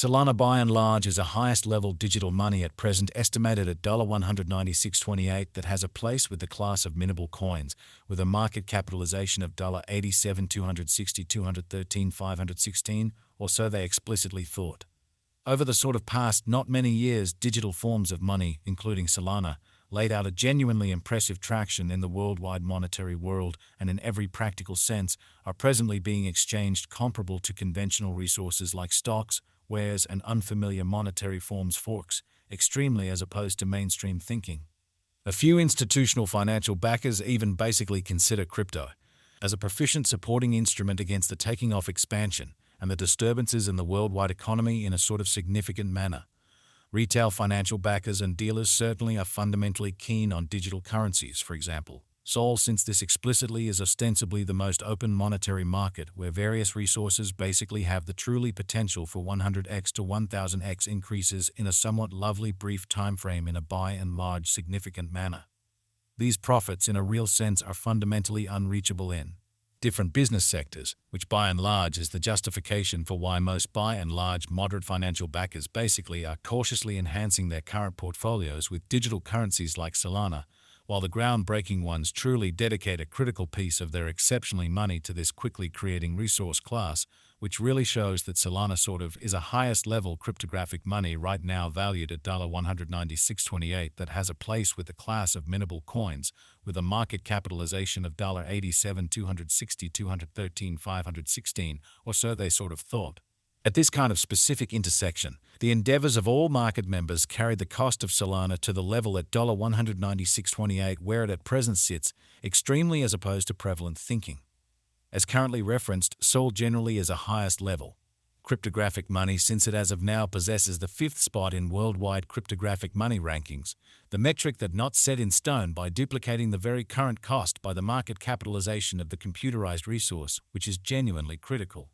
Solana by and large is a highest-level digital money at present estimated at $196.28 that has a place with the class of minimal coins, with a market capitalization of $87,260,213,516, or so they explicitly thought. Over the sort of past not many years, digital forms of money, including Solana, laid out a genuinely impressive traction in the worldwide monetary world and in every practical sense are presently being exchanged comparable to conventional resources like stocks, wares, and unfamiliar monetary forms forks, extremely as opposed to mainstream thinking. A few institutional financial backers even basically consider crypto as a proficient supporting instrument against the taking off expansion and the disturbances in the worldwide economy in a sort of significant manner. Retail financial backers and dealers certainly are fundamentally keen on digital currencies, for example, Sol, since this explicitly is ostensibly the most open monetary market where various resources basically have the truly potential for 100x to 1000x increases in a somewhat lovely brief time frame in a by and large significant manner. These profits in a real sense are fundamentally unreachable in different business sectors, which by and large is the justification for why most by and large moderate financial backers basically are cautiously enhancing their current portfolios with digital currencies like Solana, while the groundbreaking ones truly dedicate a critical piece of their exceptionally money to this quickly creating resource class, which really shows that Solana sort of is a highest-level cryptographic money right now valued at $196.28 that has a place with the class of minimal coins, with a market capitalization of $87,260,213,516, or so they sort of thought. At this kind of specific intersection, the endeavors of all market members carried the cost of Solana to the level at $196.28 where it at present sits, extremely as opposed to prevalent thinking. As currently referenced, Sol generally is a highest level cryptographic money since it as of now possesses the 5th spot in worldwide cryptographic money rankings, the metric that not set in stone by duplicating the very current cost by the market capitalization of the computerized resource, which is genuinely critical.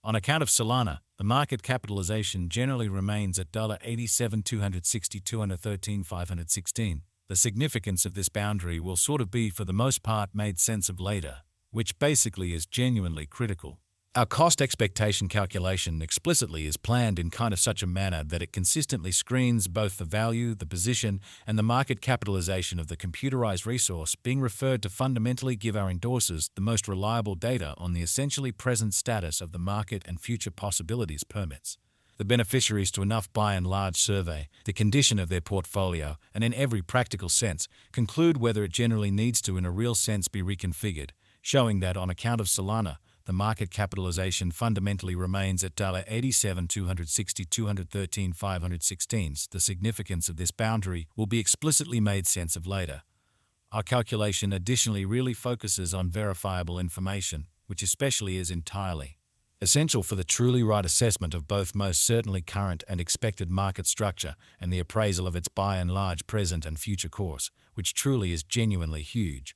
On account of Solana, the market capitalization generally remains at $87,260,213,516. The significance of this boundary will sort of be for the most part made sense of later, which basically is genuinely critical. Our cost expectation calculation explicitly is planned in kind of such a manner that it consistently screens both the value, the position, and the market capitalization of the computerized resource being referred to fundamentally give our endorsers the most reliable data on the essentially present status of the market and future possibilities permits. The beneficiaries to enough by and large survey the condition of their portfolio and in every practical sense conclude whether it generally needs to in a real sense be reconfigured, showing that on account of Solana, the market capitalization fundamentally remains at $87,260,213,516. The significance of this boundary will be explicitly made sense of later. Our calculation additionally really focuses on verifiable information, which especially is entirely essential for the truly right assessment of both most certainly current and expected market structure and the appraisal of its by and large present and future course, which truly is genuinely huge.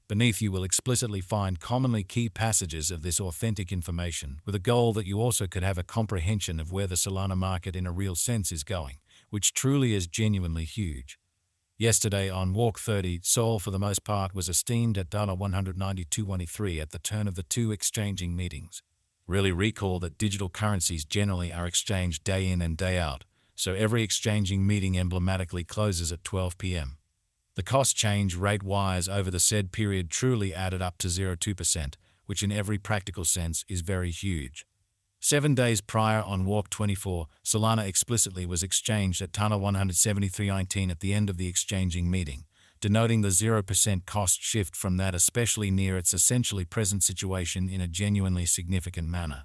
Beneath you will explicitly find commonly key passages of this authentic information with a goal that you also could have a comprehension of where the Solana market in a real sense is going, which truly is genuinely huge. Yesterday on Walk 30, Sol for the most part was esteemed at $192.23 at the turn of the two exchanging meetings. Really recall that digital currencies generally are exchanged day in and day out, so every exchanging meeting emblematically closes at 12 p.m. The cost change rate-wise over the said period truly added up to 0.02%, which in every practical sense is very huge. 7 days prior on Walk 24, Solana explicitly was exchanged at $173.19 at the end of the exchanging meeting, denoting the 0% cost shift from that especially near its essentially present situation in a genuinely significant manner.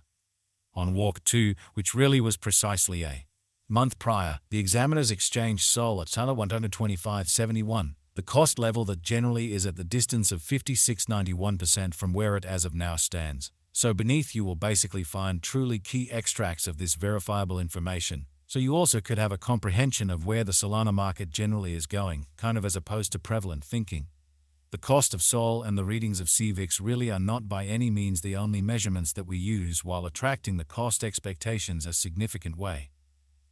On Walk 2, which really was precisely a month prior, the examiners exchanged Sol at $125.71, the cost level that generally is at the distance of 56.91% from where it as of now stands. So beneath you will basically find truly key extracts of this verifiable information, so you also could have a comprehension of where the Solana market generally is going, kind of as opposed to prevalent thinking. The cost of Sol and the readings of CVIX really are not by any means the only measurements that we use while attracting the cost expectations a significant way.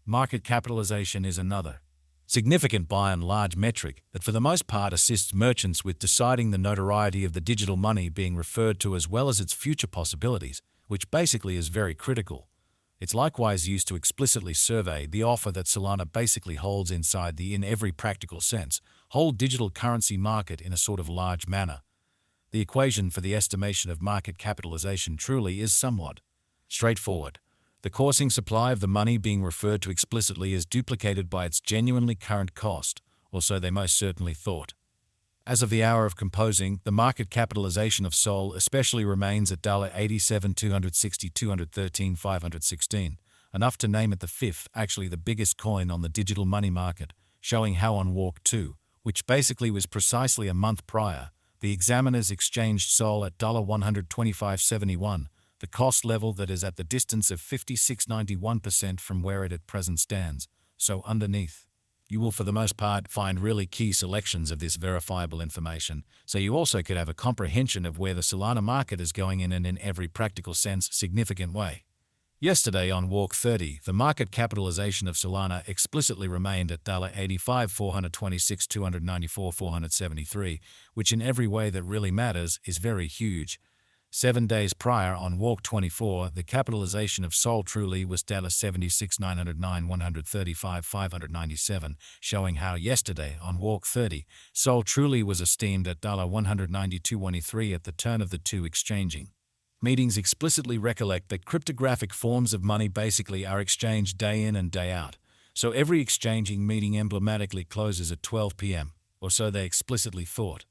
Market capitalization is another significant by and large metric that for the most part assists merchants with deciding the notoriety of the digital money being referred to as well as its future possibilities, which basically is very critical. It's likewise used to explicitly survey the offer that Solana basically holds inside the, in every practical sense, whole digital currency market in a sort of large manner. The equation for the estimation of market capitalization truly is somewhat straightforward. The coursing supply of the money being referred to explicitly is duplicated by its genuinely current cost, or so they most certainly thought. As of the hour of composing, the market capitalization of Sol especially remains at $87 260 213 516, enough to name it the fifth, actually the biggest coin on the digital money market, showing how on Walk 2, which basically was precisely a month prior, the examiners exchanged Sol at $125.71, the cost level that is at the distance of 56.91% from where it at present stands, so underneath. You will for the most part find really key selections of this verifiable information, so you also could have a comprehension of where the Solana market is going in an in every practical sense significant way. Yesterday on Walk 30, the market capitalization of Solana explicitly remained at $85 426 294 473, which in every way that really matters is very huge. 7 days prior, on Walk 24, the capitalization of Sol truly was $76 909 135 597, showing how yesterday, on Walk 30, Sol truly was esteemed at $192.23 at the turn of the two exchanging. Meetings explicitly recollect that cryptographic forms of money basically are exchanged day in and day out, so every exchanging meeting emblematically closes at 12 p.m., or so they explicitly thought.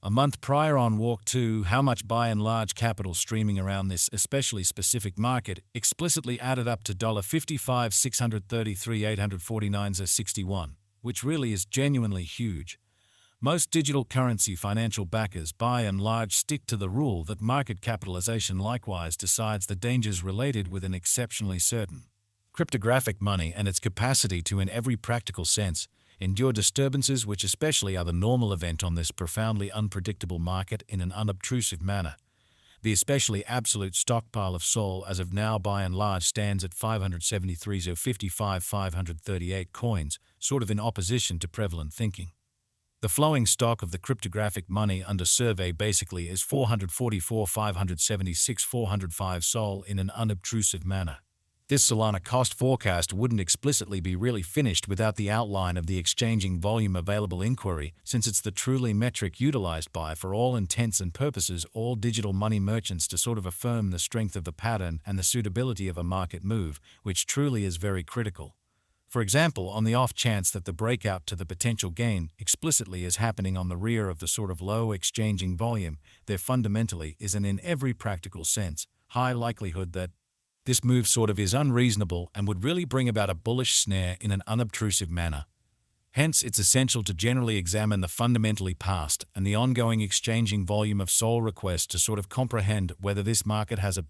A month prior on Walk 2, how much by and large capital streaming around this especially specific market explicitly added up to $55 633 849.61, which really is genuinely huge. Most digital currency financial backers by and large stick to the rule that market capitalization likewise decides the dangers related with an exceptionally certain cryptographic money and its capacity to, in every practical sense, endure disturbances which especially are the normal event on this profoundly unpredictable market in an unobtrusive manner. The especially absolute stockpile of Sol as of now by and large stands at 573,055 538 coins, sort of in opposition to prevalent thinking. The flowing stock of the cryptographic money under survey basically is 444 576 405 Sol in an unobtrusive manner. This Solana cost forecast wouldn't explicitly be really finished without the outline of the exchanging volume available inquiry, since it's the truly metric utilized by, for all intents and purposes, all digital money merchants to sort of affirm the strength of the pattern and the suitability of a market move, which truly is very critical. For example, on the off chance that the breakout to the potential gain explicitly is happening on the rear of the sort of low exchanging volume, there fundamentally is an in every practical sense high likelihood that this move sort of is unreasonable and would really bring about a bullish snare in an unobtrusive manner. Hence, it's essential to generally examine the fundamentally past and the ongoing exchanging volume of Sol requests to sort of comprehend whether this market has a